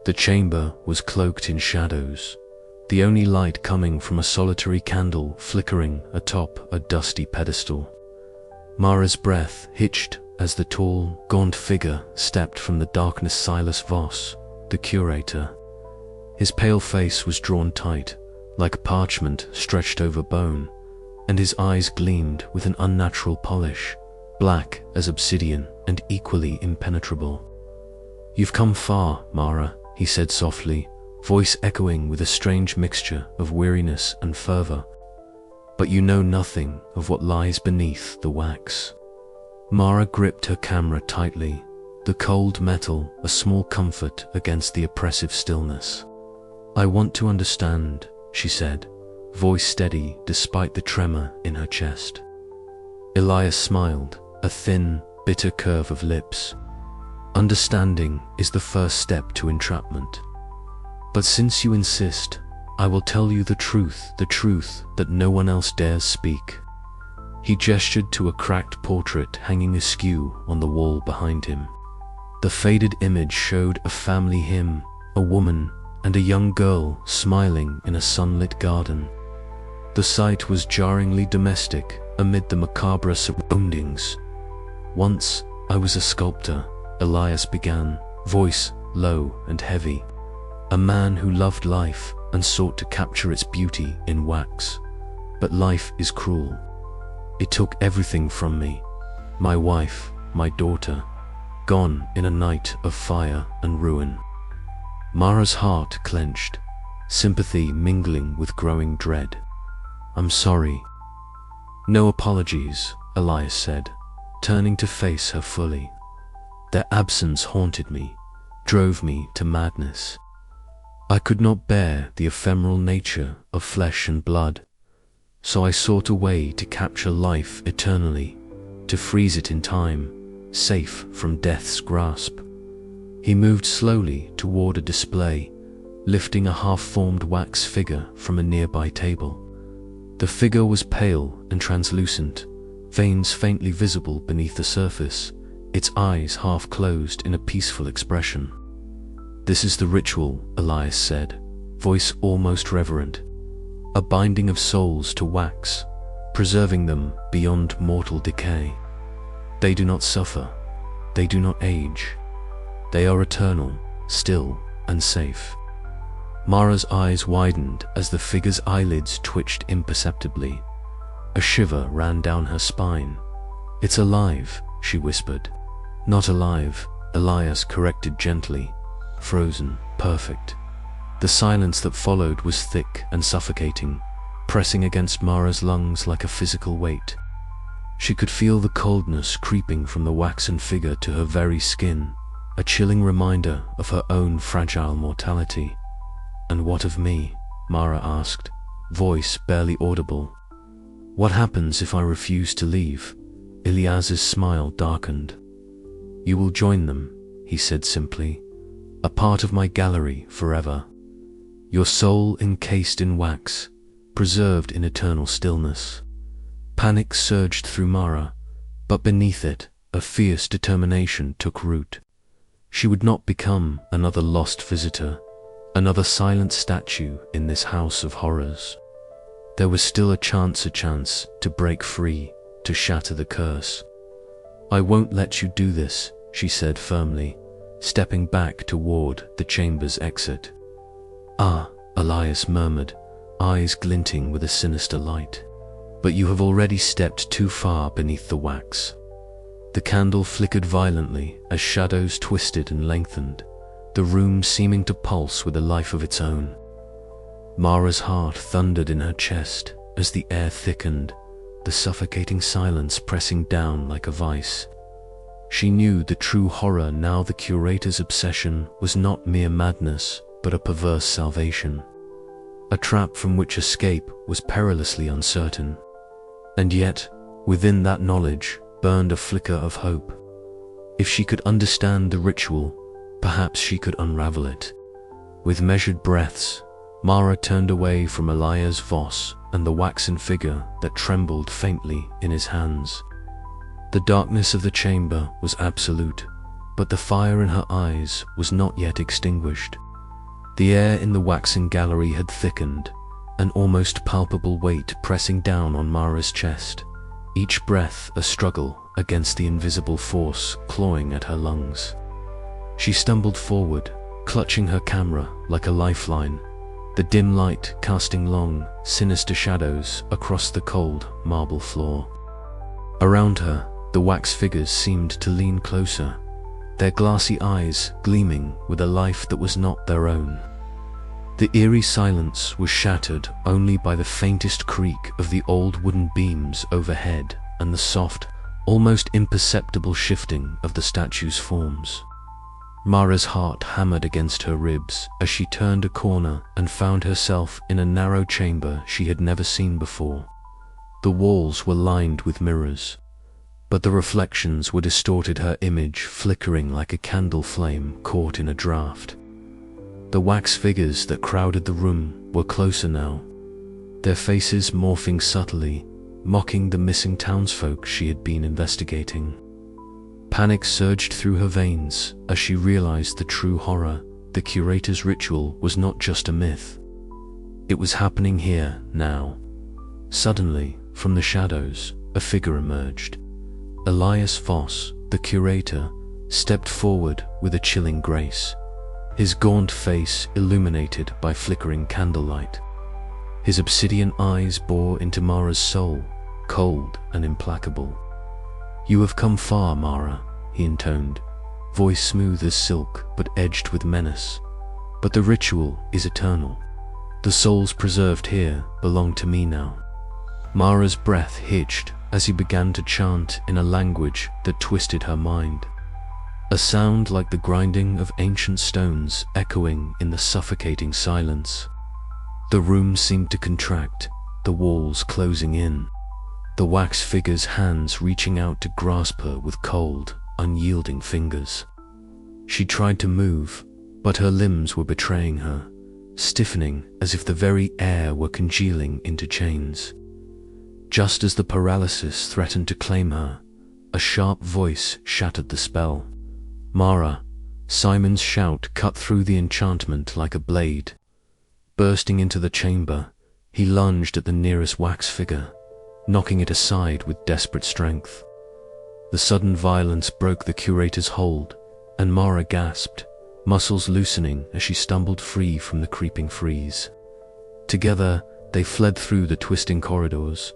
The chamber was cloaked in shadows, the only light coming from a solitary candle flickering atop a dusty pedestal. Mara's breath hitched as the tall, gaunt figure stepped from the darkness. Silas Voss, the curator. His pale face was drawn tight, like parchment stretched over bone, and his eyes gleamed with an unnatural polish, black as obsidian and equally impenetrable. "You've come far, Mara," he said softly, voice echoing with a strange mixture of weariness and fervor. "But you know nothing of what lies beneath the wax." Mara gripped her camera tightly, the cold metal a small comfort against the oppressive stillness. "I want to understand," she said, voice steady despite the tremor in her chest. Elias smiled, a thin, bitter curve of lips. "Understanding is the first step to entrapment. But since you insist, I will tell you the truth that no one else dares speak." He gestured to a cracked portrait hanging askew on the wall behind him. The faded image showed a family hymn, a woman and a young girl smiling in a sunlit garden. The sight was jarringly domestic amid the macabre surroundings. "Once I was a sculptor," Elias began, voice low and heavy. "A man who loved life and sought to capture its beauty in wax. But life is cruel. It took everything from me. My wife, my daughter, gone in a night of fire and ruin." Mara's heart clenched, sympathy mingling with growing dread. "I'm sorry." "No apologies," Elias said, turning to face her fully. "Their absence haunted me, drove me to madness. I could not bear the ephemeral nature of flesh and blood, so I sought a way to capture life eternally, to freeze it in time, safe from death's grasp." He moved slowly toward a display, lifting a half-formed wax figure from a nearby table. The figure was pale and translucent, veins faintly visible beneath the surface, its eyes half closed in a peaceful expression. "This is the ritual," Elias said, voice almost reverent. "A binding of souls to wax, preserving them beyond mortal decay. They do not suffer, they do not age. They are eternal, still, and safe." Mara's eyes widened as the figure's eyelids twitched imperceptibly. A shiver ran down her spine. "It's alive," she whispered. "Not alive," Elias corrected gently. "Frozen, perfect." The silence that followed was thick and suffocating, pressing against Mara's lungs like a physical weight. She could feel the coldness creeping from the waxen figure to her very skin, a chilling reminder of her own fragile mortality. "And what of me?" Mara asked, voice barely audible. "What happens if I refuse to leave?" Elias's smile darkened. "You will join them," he said simply, "a part of my gallery forever. Your soul encased in wax, preserved in eternal stillness." Panic surged through Mara, but beneath it, a fierce determination took root. She would not become another lost visitor, another silent statue in this house of horrors. There was still a chance to break free, to shatter the curse. "I won't let you do this," she said firmly, stepping back toward the chamber's exit. "Ah," Elias murmured, eyes glinting with a sinister light. "But you have already stepped too far beneath the wax." The candle flickered violently as shadows twisted and lengthened, the room seeming to pulse with a life of its own. Mara's heart thundered in her chest as the air thickened, the suffocating silence pressing down like a vice. She knew the true horror now. The curator's obsession was not mere madness, but a perverse salvation. A trap from which escape was perilously uncertain. And yet, within that knowledge, burned a flicker of hope. If she could understand the ritual, perhaps she could unravel it. With measured breaths, Mara turned away from Elias Voss and the waxen figure that trembled faintly in his hands. The darkness of the chamber was absolute, but the fire in her eyes was not yet extinguished. The air in the waxing gallery had thickened, an almost palpable weight pressing down on Mara's chest, each breath a struggle against the invisible force clawing at her lungs. She stumbled forward, clutching her camera like a lifeline, the dim light casting long, sinister shadows across the cold marble floor. Around her, the wax figures seemed to lean closer, their glassy eyes gleaming with a life that was not their own. The eerie silence was shattered only by the faintest creak of the old wooden beams overhead and the soft, almost imperceptible shifting of the statue's forms. Mara's heart hammered against her ribs as she turned a corner and found herself in a narrow chamber she had never seen before. The walls were lined with mirrors, but the reflections were distorted, her image flickering like a candle flame caught in a draught. The wax figures that crowded the room were closer now, their faces morphing subtly, mocking the missing townsfolk she had been investigating. Panic surged through her veins as she realized the true horror. The curator's ritual was not just a myth. It was happening here, now. Suddenly, from the shadows, a figure emerged. Elias Voss, the curator, stepped forward with a chilling grace, his gaunt face illuminated by flickering candlelight. His obsidian eyes bore into Mara's soul, cold and implacable. "You have come far, Mara," he intoned, voice smooth as silk but edged with menace. "But the ritual is eternal. The souls preserved here belong to me now." Mara's breath hitched as he began to chant in a language that twisted her mind, a sound like the grinding of ancient stones echoing in the suffocating silence. The room seemed to contract, the walls closing in, the wax figure's hands reaching out to grasp her with cold, unyielding fingers. She tried to move, but her limbs were betraying her, stiffening as if the very air were congealing into chains. Just as the paralysis threatened to claim her, a sharp voice shattered the spell. "Mara!" Simon's shout cut through the enchantment like a blade. Bursting into the chamber, he lunged at the nearest wax figure, knocking it aside with desperate strength. The sudden violence broke the curator's hold, and Mara gasped, muscles loosening as she stumbled free from the creeping freeze. Together, they fled through the twisting corridors,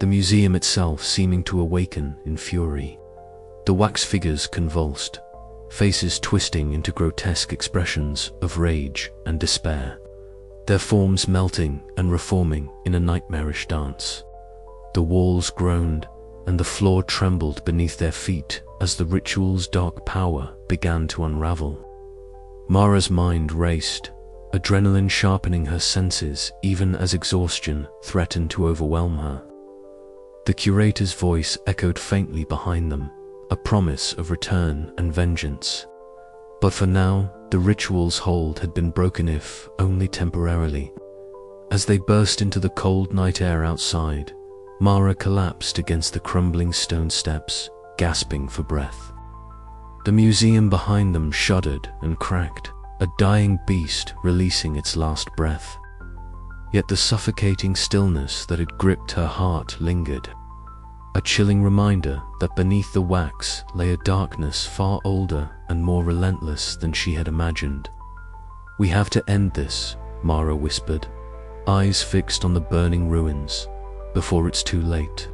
the museum itself seeming to awaken in fury. The wax figures convulsed, faces twisting into grotesque expressions of rage and despair, their forms melting and reforming in a nightmarish dance. The walls groaned, and the floor trembled beneath their feet as the ritual's dark power began to unravel. Mara's mind raced, adrenaline sharpening her senses even as exhaustion threatened to overwhelm her. The curator's voice echoed faintly behind them, a promise of return and vengeance. But for now, the ritual's hold had been broken, if only temporarily. As they burst into the cold night air outside, Mara collapsed against the crumbling stone steps, gasping for breath. The museum behind them shuddered and cracked, a dying beast releasing its last breath. Yet the suffocating stillness that had gripped her heart lingered, a chilling reminder that beneath the wax lay a darkness far older and more relentless than she had imagined. "We have to end this," Mara whispered, eyes fixed on the burning ruins, "before it's too late."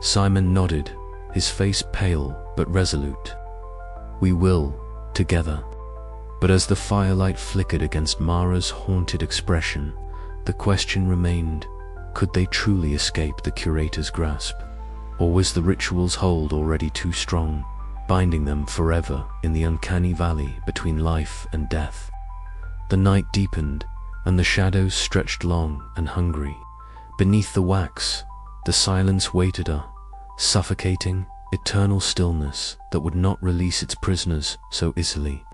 Simon nodded, his face pale but resolute. "We will, together." But as the firelight flickered against Mara's haunted expression, the question remained, could they truly escape the curator's grasp? Or was the ritual's hold already too strong, binding them forever in the uncanny valley between life and death? The night deepened, and the shadows stretched long and hungry. Beneath the wax, the silence waited her, suffocating, eternal stillness that would not release its prisoners so easily.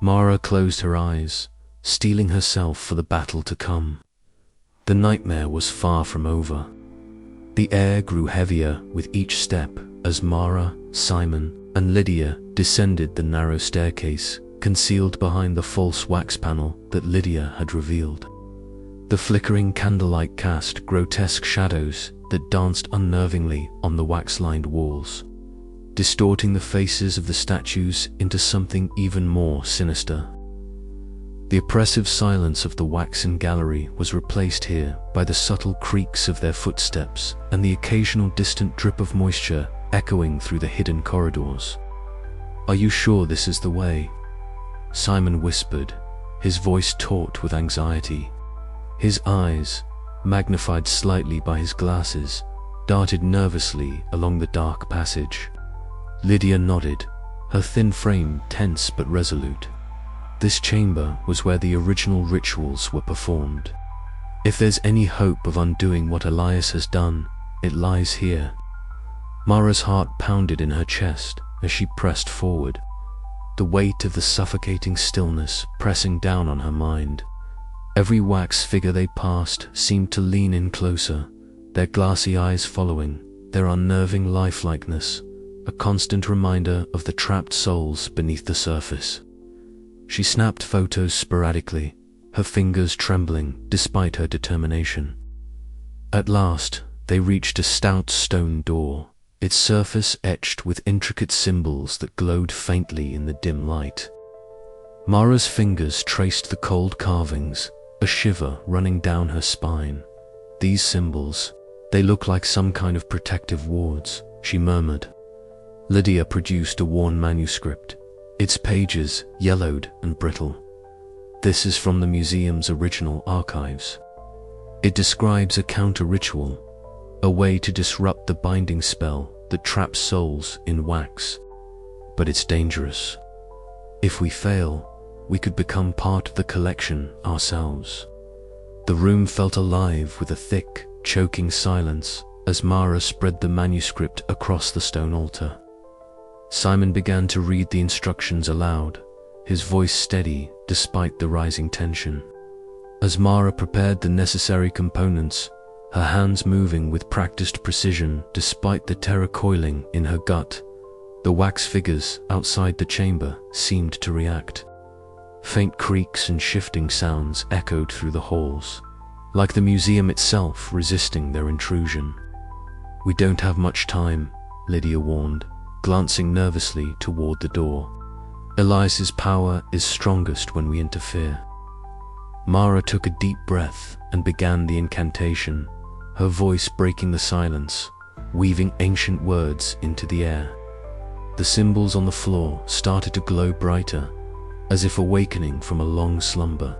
Mara closed her eyes, steeling herself for the battle to come. The nightmare was far from over. The air grew heavier with each step as Mara, Simon, and Lydia descended the narrow staircase, concealed behind the false wax panel that Lydia had revealed. The flickering candlelight cast grotesque shadows that danced unnervingly on the wax-lined walls, distorting the faces of the statues into something even more sinister. The oppressive silence of the waxen gallery was replaced here by the subtle creaks of their footsteps and the occasional distant drip of moisture echoing through the hidden corridors. "Are you sure this is the way?" Simon whispered, his voice taut with anxiety. His eyes, magnified slightly by his glasses, darted nervously along the dark passage. Lydia nodded, her thin frame tense but resolute. This chamber was where the original rituals were performed. If there's any hope of undoing what Elias has done, it lies here. Mara's heart pounded in her chest as she pressed forward, the weight of the suffocating stillness pressing down on her mind. Every wax figure they passed seemed to lean in closer, their glassy eyes following, their unnerving lifelikeness, a constant reminder of the trapped souls beneath the surface. She snapped photos sporadically, her fingers trembling despite her determination. At last, they reached a stout stone door, its surface etched with intricate symbols that glowed faintly in the dim light. Mara's fingers traced the cold carvings, a shiver running down her spine. "These symbols, they look like some kind of protective wards," she murmured. Lydia produced a worn manuscript, its pages yellowed and brittle. "This is from the museum's original archives. It describes a counter-ritual, a way to disrupt the binding spell that traps souls in wax. But it's dangerous. If we fail, we could become part of the collection ourselves." The room felt alive with a thick, choking silence as Mara spread the manuscript across the stone altar. Simon began to read the instructions aloud, his voice steady despite the rising tension. As Mara prepared the necessary components, her hands moving with practiced precision despite the terror coiling in her gut, the wax figures outside the chamber seemed to react. Faint creaks and shifting sounds echoed through the halls, like the museum itself resisting their intrusion. "We don't have much time," Lydia warned, glancing nervously toward the door. "Elias's power is strongest when we interfere." Mara took a deep breath and began the incantation, her voice breaking the silence, weaving ancient words into the air. The symbols on the floor started to glow brighter, as if awakening from a long slumber.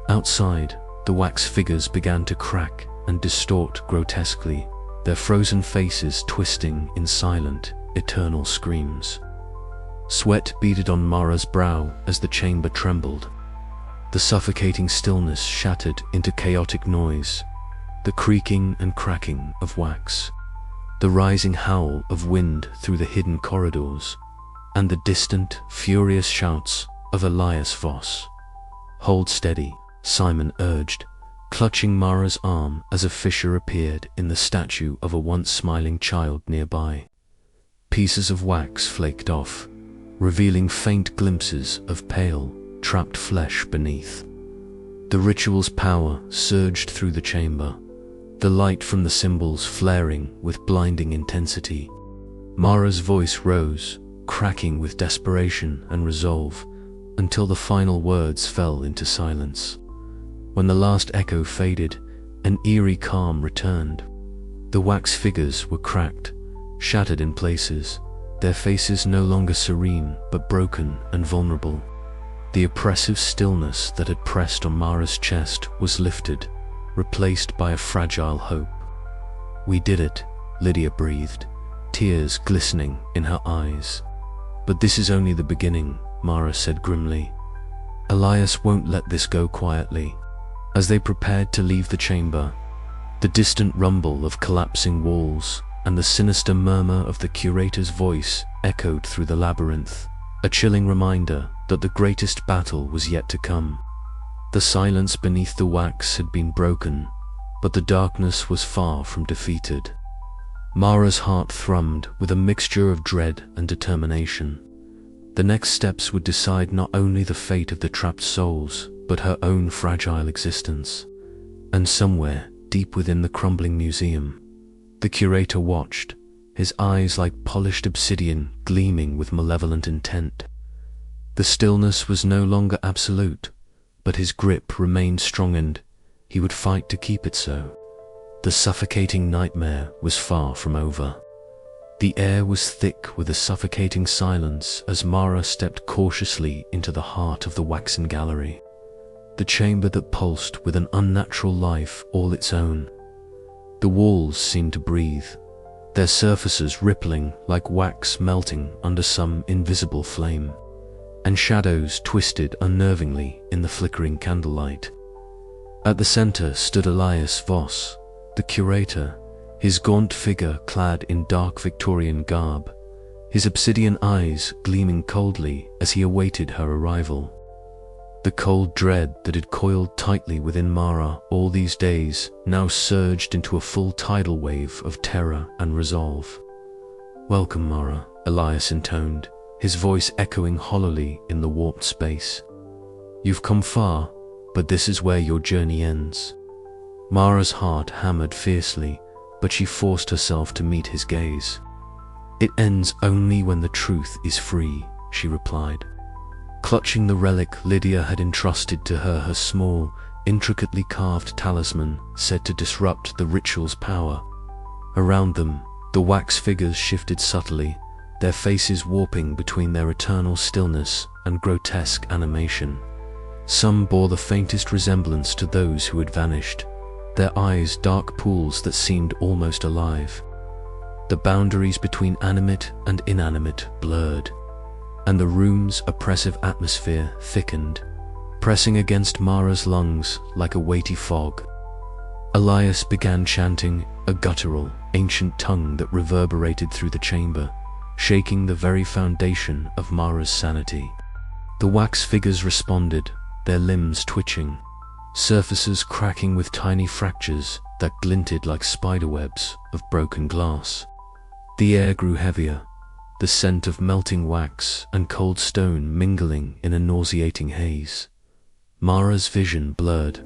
Outside, the wax figures began to crack and distort grotesquely, their frozen faces twisting in silent, eternal screams. Sweat beaded on Mara's brow as the chamber trembled. The suffocating stillness shattered into chaotic noise, the creaking and cracking of wax, the rising howl of wind through the hidden corridors, and the distant, furious shouts of Elias Voss. "Hold steady," Simon urged, clutching Mara's arm as a fissure appeared in the statue of a once smiling child nearby. Pieces of wax flaked off, revealing faint glimpses of pale, trapped flesh beneath. The ritual's power surged through the chamber, the light from the symbols flaring with blinding intensity. Mara's voice rose, cracking with desperation and resolve, until the final words fell into silence. When the last echo faded, an eerie calm returned. The wax figures were cracked, shattered in places, their faces no longer serene but broken and vulnerable. The oppressive stillness that had pressed on Mara's chest was lifted, replaced by a fragile hope. "We did it," Lydia breathed, tears glistening in her eyes. "But this is only the beginning," Mara said grimly. "Elias won't let this go quietly." As they prepared to leave the chamber, the distant rumble of collapsing walls and the sinister murmur of the curator's voice echoed through the labyrinth, a chilling reminder that the greatest battle was yet to come. The silence beneath the wax had been broken, but the darkness was far from defeated. Mara's heart thrummed with a mixture of dread and determination. The next steps would decide not only the fate of the trapped souls, but her own fragile existence. And somewhere, deep within the crumbling museum, the curator watched, his eyes like polished obsidian gleaming with malevolent intent. The stillness was no longer absolute, but his grip remained strong and he would fight to keep it so. The suffocating nightmare was far from over. The air was thick with a suffocating silence as Mara stepped cautiously into the heart of the waxen gallery, the chamber that pulsed with an unnatural life all its own. The walls seemed to breathe, their surfaces rippling like wax melting under some invisible flame, and shadows twisted unnervingly in the flickering candlelight. At the center stood Elias Voss, the curator, his gaunt figure clad in dark Victorian garb, his obsidian eyes gleaming coldly as he awaited her arrival. The cold dread that had coiled tightly within Mara all these days now surged into a full tidal wave of terror and resolve. "Welcome, Mara," Elias intoned, his voice echoing hollowly in the warped space. "You've come far, but this is where your journey ends." Mara's heart hammered fiercely, but she forced herself to meet his gaze. "It ends only when the truth is free," she replied. Clutching the relic Lydia had entrusted to her small, intricately carved talisman said to disrupt the ritual's power. Around them, the wax figures shifted subtly, their faces warping between their eternal stillness and grotesque animation. Some bore the faintest resemblance to those who had vanished, their eyes dark pools that seemed almost alive. The boundaries between animate and inanimate blurred, and the room's oppressive atmosphere thickened, pressing against Mara's lungs like a weighty fog. Elias began chanting, a guttural, ancient tongue that reverberated through the chamber, shaking the very foundation of Mara's sanity. The wax figures responded, their limbs twitching, surfaces cracking with tiny fractures that glinted like spiderwebs of broken glass. The air grew heavier, the scent of melting wax and cold stone mingling in a nauseating haze. Mara's vision blurred.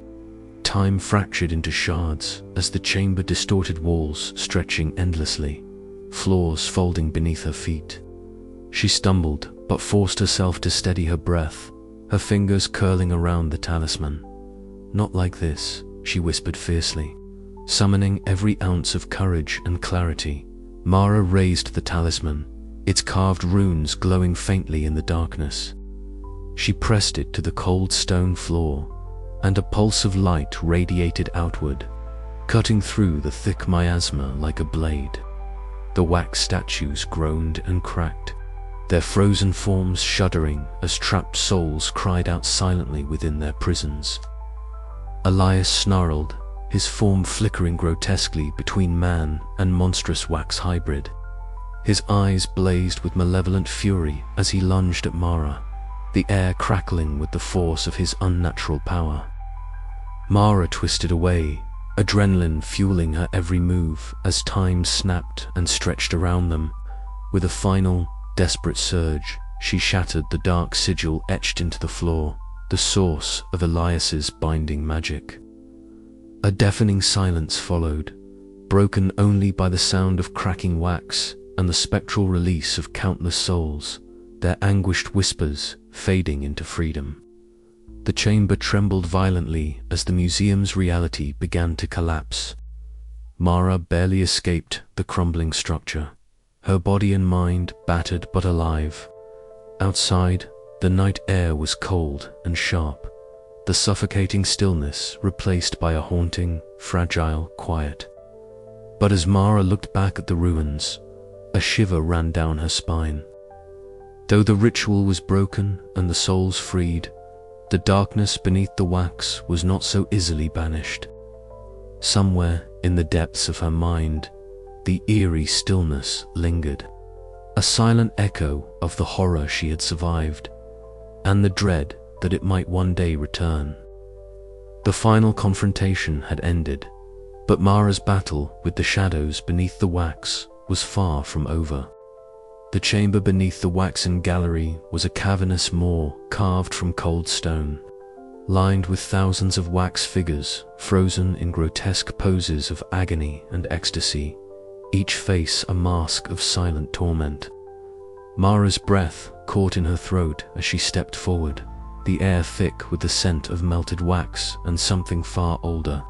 Time fractured into shards as the chamber distorted walls stretching endlessly, floors folding beneath her feet. She stumbled, but forced herself to steady her breath, her fingers curling around the talisman. "Not like this," she whispered fiercely. Summoning every ounce of courage and clarity, Mara raised the talisman, its carved runes glowing faintly in the darkness. She pressed it to the cold stone floor, and a pulse of light radiated outward, cutting through the thick miasma like a blade. The wax statues groaned and cracked, their frozen forms shuddering as trapped souls cried out silently within their prisons. Elias snarled, his form flickering grotesquely between man and monstrous wax hybrid. His eyes blazed with malevolent fury as he lunged at Mara, the air crackling with the force of his unnatural power. Mara twisted away, adrenaline fueling her every move as time snapped and stretched around them. With a final, desperate surge, she shattered the dark sigil etched into the floor, the source of Elias's binding magic. A deafening silence followed, broken only by the sound of cracking wax and the spectral release of countless souls, their anguished whispers fading into freedom. The chamber trembled violently as the museum's reality began to collapse. Mara barely escaped the crumbling structure, her body and mind battered but alive. Outside, the night air was cold and sharp, the suffocating stillness replaced by a haunting, fragile quiet. But as Mara looked back at the ruins, a shiver ran down her spine. Though the ritual was broken and the souls freed, the darkness beneath the wax was not so easily banished. Somewhere in the depths of her mind, the eerie stillness lingered, a silent echo of the horror she had survived, and the dread that it might one day return. The final confrontation had ended, but Mara's battle with the shadows beneath the wax was far from over. The chamber beneath the waxen gallery was a cavernous maw carved from cold stone, lined with thousands of wax figures frozen in grotesque poses of agony and ecstasy, each face a mask of silent torment. Mara's breath caught in her throat as she stepped forward, the air thick with the scent of melted wax and something far older.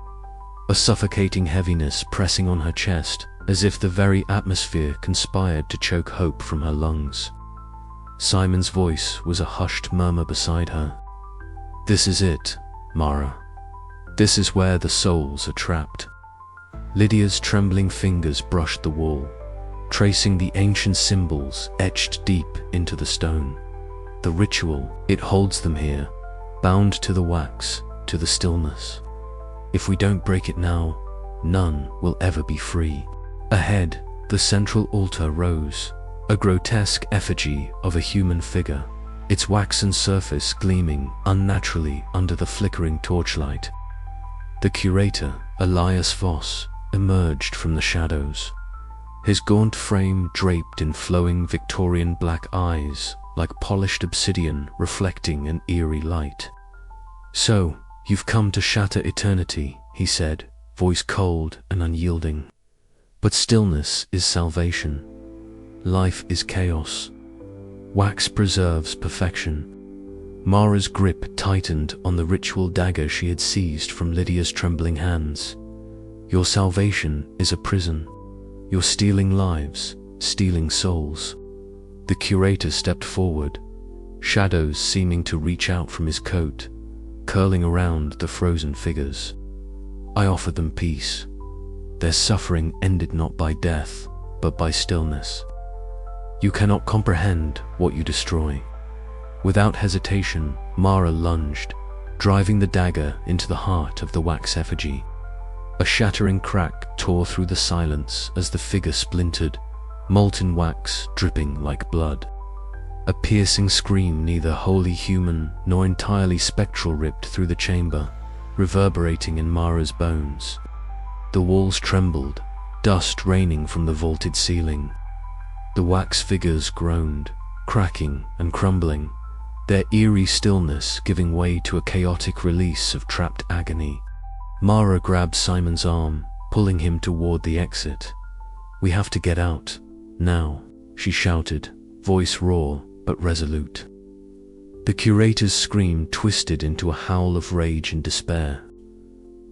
A suffocating heaviness pressing on her chest, as if the very atmosphere conspired to choke hope from her lungs. Simon's voice was a hushed murmur beside her. "This is it, Mara. This is where the souls are trapped." Lydia's trembling fingers brushed the wall, tracing the ancient symbols etched deep into the stone. The ritual, it holds them here, bound to the wax, to the stillness. If we don't break it now, none will ever be free. Ahead, the central altar rose, a grotesque effigy of a human figure, its waxen surface gleaming unnaturally under the flickering torchlight. The curator, Elias Voss, emerged from the shadows, his gaunt frame draped in flowing Victorian black eyes, like polished obsidian reflecting an eerie light. "So, you've come to shatter eternity," he said, voice cold and unyielding. "But stillness is salvation. Life is chaos. Wax preserves perfection." Mara's grip tightened on the ritual dagger she had seized from Lydia's trembling hands. "Your salvation is a prison. You're stealing lives, stealing souls." The curator stepped forward, shadows seeming to reach out from his coat, curling around the frozen figures. "I offered them peace. Their suffering ended not by death, but by stillness. You cannot comprehend what you destroy." Without hesitation, Mara lunged, driving the dagger into the heart of the wax effigy. A shattering crack tore through the silence as the figure splintered, molten wax dripping like blood. A piercing scream, neither wholly human nor entirely spectral, ripped through the chamber, reverberating in Mara's bones. The walls trembled, dust raining from the vaulted ceiling. The wax figures groaned, cracking and crumbling, their eerie stillness giving way to a chaotic release of trapped agony. Mara grabbed Simon's arm, pulling him toward the exit. "We have to get out, now," she shouted, voice raw but resolute. The curator's scream twisted into a howl of rage and despair.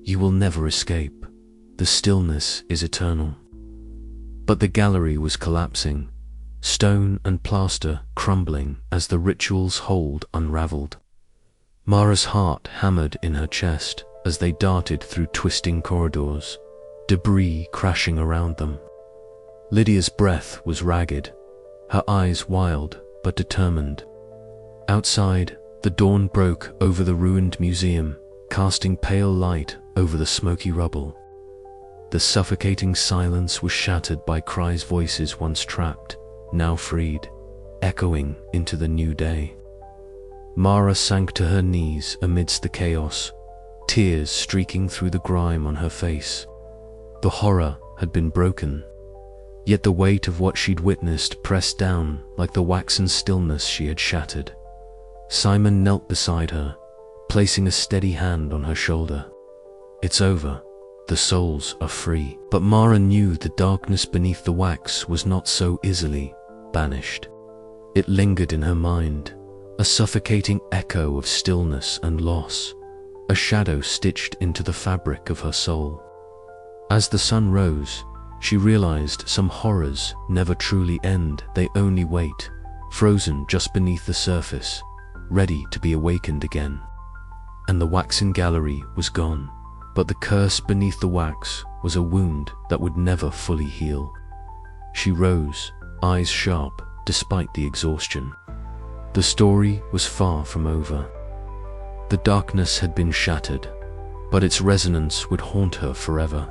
"You will never escape. The stillness is eternal." But the gallery was collapsing, stone and plaster crumbling as the ritual's hold unraveled. Mara's heart hammered in her chest as they darted through twisting corridors, debris crashing around them. Lydia's breath was ragged, her eyes wild but determined. Outside, the dawn broke over the ruined museum, casting pale light over the smoky rubble. The suffocating silence was shattered by cries, voices once trapped, now freed, echoing into the new day. Mara sank to her knees amidst the chaos, tears streaking through the grime on her face. The horror had been broken, yet the weight of what she'd witnessed pressed down like the waxen stillness she had shattered. Simon knelt beside her, placing a steady hand on her shoulder. "It's over. The souls are free." But Mara knew the darkness beneath the wax was not so easily banished. It lingered in her mind, a suffocating echo of stillness and loss, a shadow stitched into the fabric of her soul. As the sun rose, she realized some horrors never truly end, they only wait, frozen just beneath the surface, ready to be awakened again. And the waxen gallery was gone, but the curse beneath the wax was a wound that would never fully heal. She rose, eyes sharp despite the exhaustion. The story was far from over. The darkness had been shattered, but its resonance would haunt her forever.